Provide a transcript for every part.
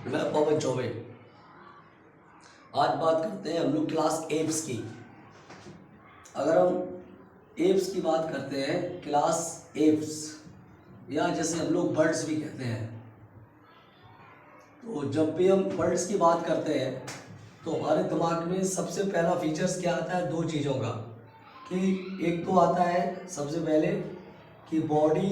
मैं पवन चौबे। आज बात करते हैं हम लोग क्लास एप्स की। अगर हम एप्स की बात करते हैं, क्लास एप्स या जैसे हम लोग बर्ड्स भी कहते हैं, तो जब भी हम बर्ड्स की बात करते हैं तो हमारे दिमाग में सबसे पहला फीचर्स क्या आता है? दो चीज़ों का, कि एक तो आता है सबसे पहले कि body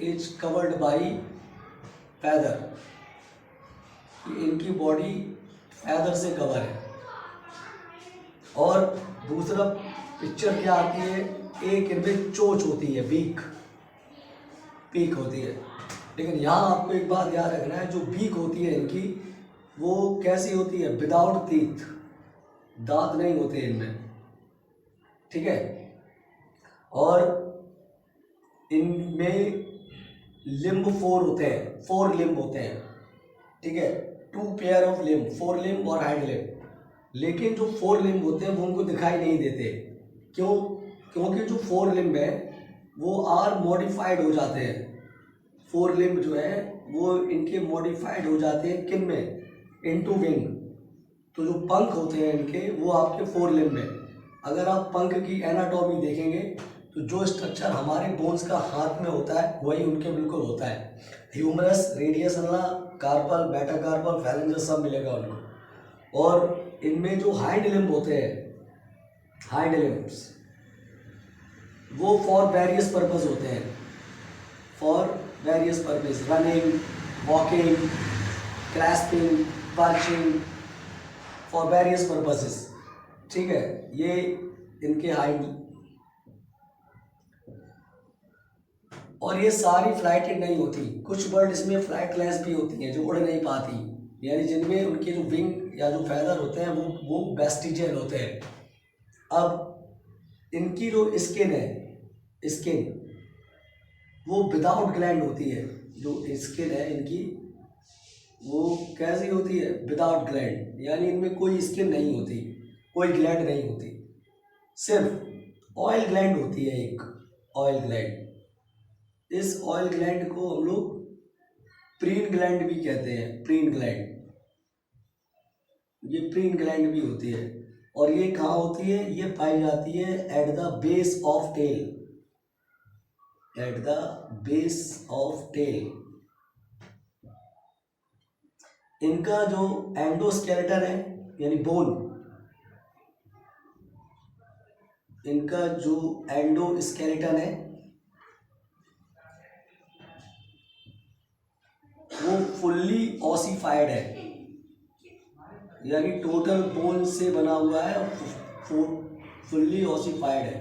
is covered by feather, कि इनकी बॉडी फैदर से कवर है। और दूसरा पिक्चर क्या आती है? एक इनमें चोंच होती है, पीक होती है। लेकिन यहाँ आपको एक बात याद रखना है, जो बीक होती है इनकी वो कैसी होती है? विदाउट टीथ, दांत नहीं होते इनमें, ठीक है। और इनमें लिम्ब फोर लिम्ब होते हैं, ठीक है। 2 पेयर ऑफ लिम्ब, 4 लिम्ब और हाइंड लिम्ब। लेकिन जो 4 लिम्ब होते हैं वो उनको दिखाई नहीं देते। क्यों? क्योंकि जो 4 लिम्ब है वो आर मॉडिफाइड हो जाते हैं। 4 लिम्ब जो है वो इनके मॉडिफाइड हो जाते हैं, किन में? Into wing. तो जो पंख होते हैं इनके वो आपके 4 लिम्ब है। अगर आप पंख की एनाटॉमी देखेंगे तो जो स्ट्रक्चर हमारे बोन्स का हाथ में होता है वही उनके बिल्कुल होता है। ह्यूमरस, रेडियस अन्ना, कार्पल, बेटा कार्पल, फैलेंजस सब मिलेगा उनको। और इनमें जो हाइंड लिम्ब होते हैं, हाइंड लिम्ब्स, वो फॉर वेरियस पर्पस होते हैं, for various purpose, running, walking, clasping, perching, for various purposes, ठीक है। ये इनके हाइंड। और ये सारी फ्लाइटेड नहीं होती, कुछ बर्ड इसमें फ्लाइटलेस भी होती हैं जो उड़ नहीं पाती, यानी जिनमें उनके जो विंग या जो फैदर होते हैं वो वेस्टिजियल होते हैं। अब इनकी जो स्किन वो विदाउट ग्लैंड होती है। जो स्किन है इनकी वो कैसी होती है? विदाउट ग्लैंड, यानी इनमें कोई स्किन नहीं होती, कोई ग्लैंड नहीं होती, सिर्फ ऑयल ग्लैंड होती है, एक ऑयल ग्लैंड। इस ऑयल ग्लैंड को हम लोग प्रीन ग्लैंड भी कहते हैं, प्रीन ग्लैंड। ये प्रीन ग्लैंड भी होती है। और ये कहाँ होती है? ये पाई जाती है at the base of tail, at the base of tail. इनका जो एंडोस्केलेटन है यानी बोन, इनका जो एंडोस्केलेटन है वो फुल्ली ऑसिफाइड है, यानी टोटल बोन से बना हुआ है, फुल्ली ऑसिफाइड है।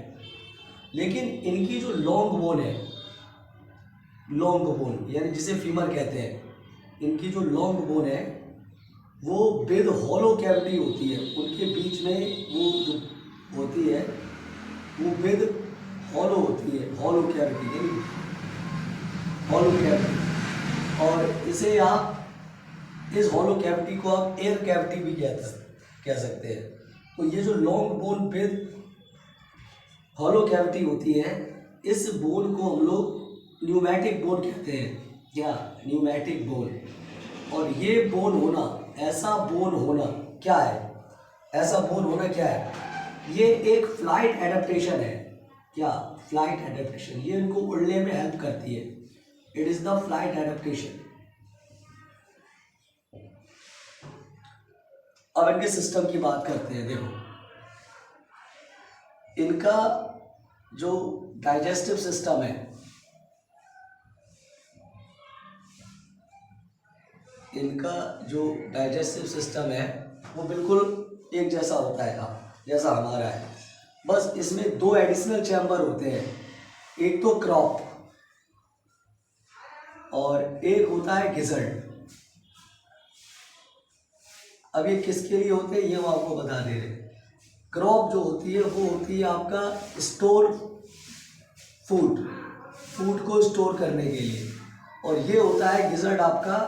लेकिन इनकी जो लॉन्ग बोन है, लॉन्ग बोन यानी जिसे फीमर कहते हैं, इनकी जो लॉन्ग बोन है वो विद हॉलो कैविटी होती है। उनके बीच में वो जो होती है वो विद हॉलो होती है, हॉलो कैविटी यानी हॉलो कैविटी। और इसे आप, इस हॉलो कैविटी को आप एयर कैविटी भी कह सकते हैं। तो ये जो long bone with hollow cavity होती है, इस बोन को हम लोग न्यूमैटिक बोन कहते हैं। क्या? Pneumatic bone. और ये बोन होना, ऐसा बोन होना क्या है? ऐसा बोन होना क्या है? ये एक फ्लाइट एडेप्टेशन है। क्या? Flight adaptation. ये इनको उड़ने में हेल्प करती है। It is the flight adaptation. अब इनके सिस्टम की बात करते हैं। देखो, इनका जो डाइजेस्टिव सिस्टम है, इनका जो डाइजेस्टिव सिस्टम है वो बिल्कुल एक जैसा होता है जैसा हमारा है। बस इसमें 2 एडिशनल चैम्बर होते हैं, एक तो क्रॉप और एक होता है गिजर्ड। अब ये किसके लिए होते हैं ये हम आपको बता दे रहे हैं। क्रॉप जो होती है वो होती है आपका स्टोर फूड को स्टोर करने के लिए, और ये होता है गिजर्ड आपका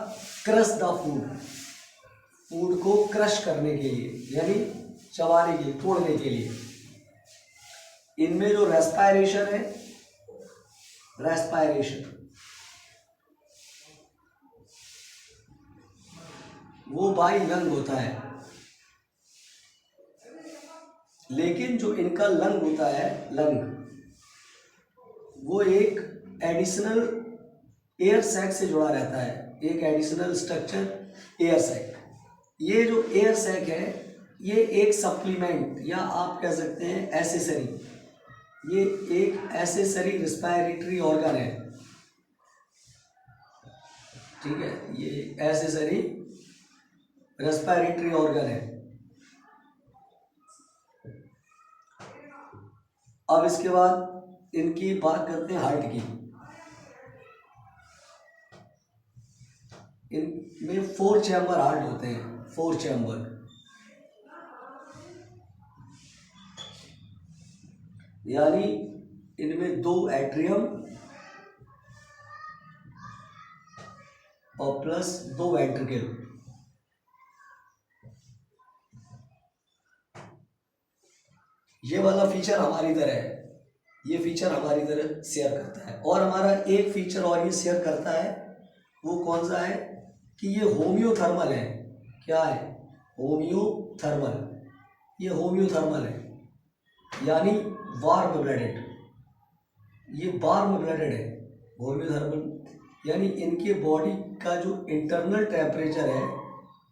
क्रश द फूड को क्रश करने के लिए, यानी चबाने के लिए, तोड़ने के लिए। इनमें जो रेस्पायरेशन है, रेस्पायरेशन वो बाई लंग होता है, लेकिन जो इनका लंग होता है, लंग, वो एक एडिशनल एयर सैक से जुड़ा रहता है, एक एडिशनल स्ट्रक्चर एयर सैक। ये जो एयर सैक है ये एक सप्लीमेंट या आप कह सकते हैं एसेसरी, ये एक एसेसरी रिस्पायरेटरी ऑर्गन है, ठीक है, ये एसेसरी रेस्पिरेटरी ऑर्गन है। अब इसके बाद इनकी बात करते हैं हार्ट की। इनमें 4 चैम्बर हार्ट होते हैं, 4 चैम्बर, यानी इनमें 2 एट्रियम और प्लस 2 वेंट्रिकल। ये वाला फीचर हमारी तरह है, ये फीचर हमारी तरह शेयर करता है। और हमारा एक फीचर और ये शेयर करता है, वो कौन सा है कि ये होम्योथर्मल है। क्या है? होम्योथर्मल। ये होम्योथर्मल है यानी वार्म ब्लडेड, ये वार्म ब्लडेड है। होम्योथर्मल यानी इनके बॉडी का जो इंटरनल टेम्परेचर है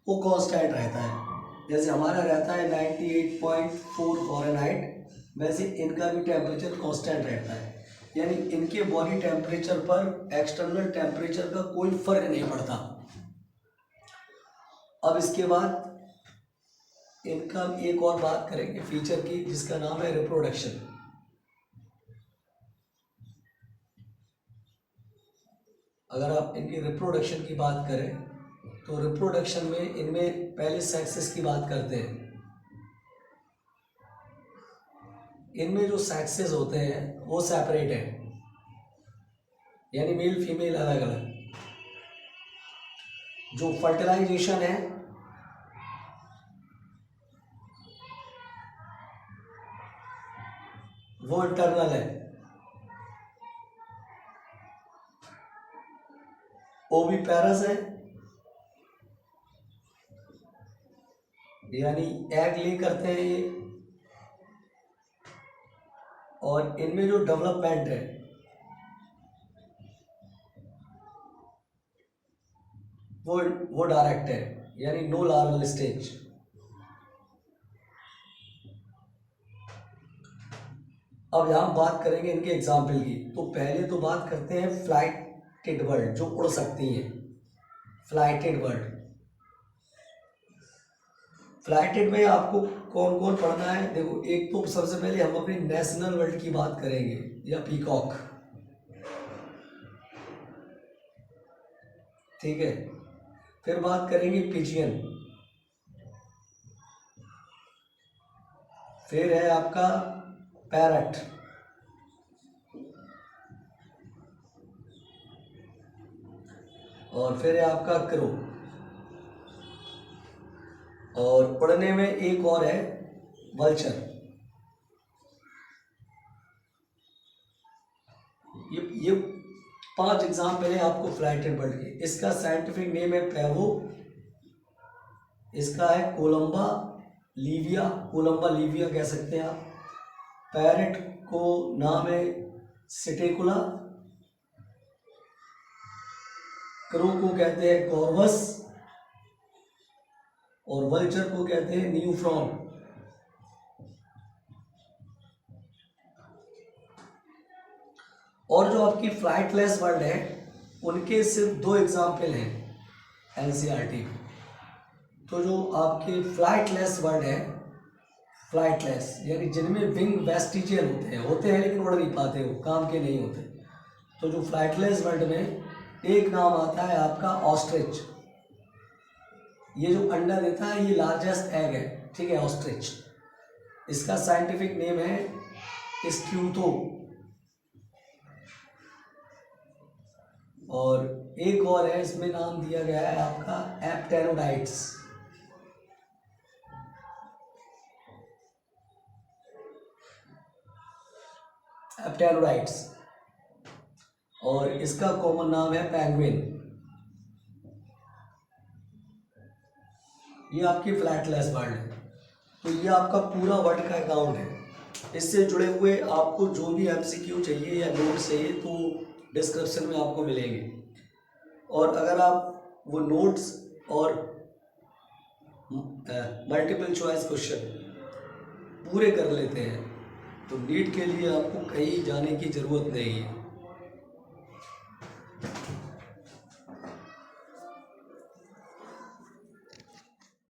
वो कांस्टेंट रहता है। जैसे हमारा रहता है 98.4 फ़ारेनहाइट, वैसे इनका भी टेम्परेचर कांस्टेंट रहता है, यानी इनके बॉडी टेम्परेचर पर एक्सटर्नल टेम्परेचर का कोई फर्क नहीं पड़ता। अब इसके बाद इनका एक और बात करेंगे फीचर की, जिसका नाम है रिप्रोडक्शन। अगर आप इनकी रिप्रोडक्शन की बात करें तो रिप्रोडक्शन में इनमें पहले सेक्सेस की बात करते हैं। इनमें जो सेक्सेस होते हैं वो सेपरेट हैं, यानी मेल फीमेल अलग अलग। जो फर्टिलाइजेशन है वो इंटरनल है, ओविपेरस है, यानी एग ले करते हैं ये। और इनमें जो डेवलपमेंट है वो डायरेक्ट है, यानी नो लार्वल स्टेज। अब यहाँ बात करेंगे इनके एग्जाम्पल की, तो पहले तो बात करते हैं फ्लाइटेड बर्ड, जो उड़ सकती हैं। फ्लाइटेड बर्ड, फ्लाइटेड में आपको कौन कौन पढ़ना है? देखो, एक तो सबसे पहले हम अपनी नेशनल बर्ड की बात करेंगे, या पीकॉक, ठीक है। फिर बात करेंगे पिजियन, फिर है आपका पैरट, और फिर है आपका क्रो, और उड़ने में एक और है वल्चर। ये 5 एग्जाम्पल है आपको फ्लाइटेड बर्ड के। इसका साइंटिफिक नेम है पैवो, इसका है कोलंबा लीविया, कोलंबा लीविया कह सकते हैं आप। पैरट को नाम है सिटेकुला, क्रो को कहते हैं कॉर्वस, और वल्चर को कहते हैं न्यूफ्रॉन। और जो आपकी फ्लाइटलेस बर्ड है उनके सिर्फ 2 एग्जाम्पल हैं एनसीईआरटी में। तो जो आपके फ्लाइटलेस बर्ड है, फ्लाइटलेस यानी जिनमें विंग वेस्टिजियल होते हैं लेकिन उड़ नहीं पाते, वो काम के नहीं होते। तो जो फ्लाइटलेस बर्ड में एक नाम आता है आपका ऑस्ट्रिच। ये जो अंडा देता है ये लार्जेस्ट एग है, ठीक है, ऑस्ट्रिच। इसका साइंटिफिक नेम है स्ट्यूथो। और एक और है, इसमें नाम दिया गया है आपका एप्टेरोडाइट्स। एप्टेरोडाइट्स, और इसका कॉमन नाम है पेंगुइन। ये आपकी फ्लैटलेस वर्ल्ड है। तो ये आपका पूरा वर्ड का अकाउंट है। इससे जुड़े हुए आपको जो भी एमसीक्यू चाहिए या नोट्स चाहिए तो डिस्क्रिप्शन में आपको मिलेंगे। और अगर आप वो नोट्स और मल्टीपल चॉइस क्वेश्चन पूरे कर लेते हैं तो नीट के लिए आपको कहीं जाने की ज़रूरत नहीं है।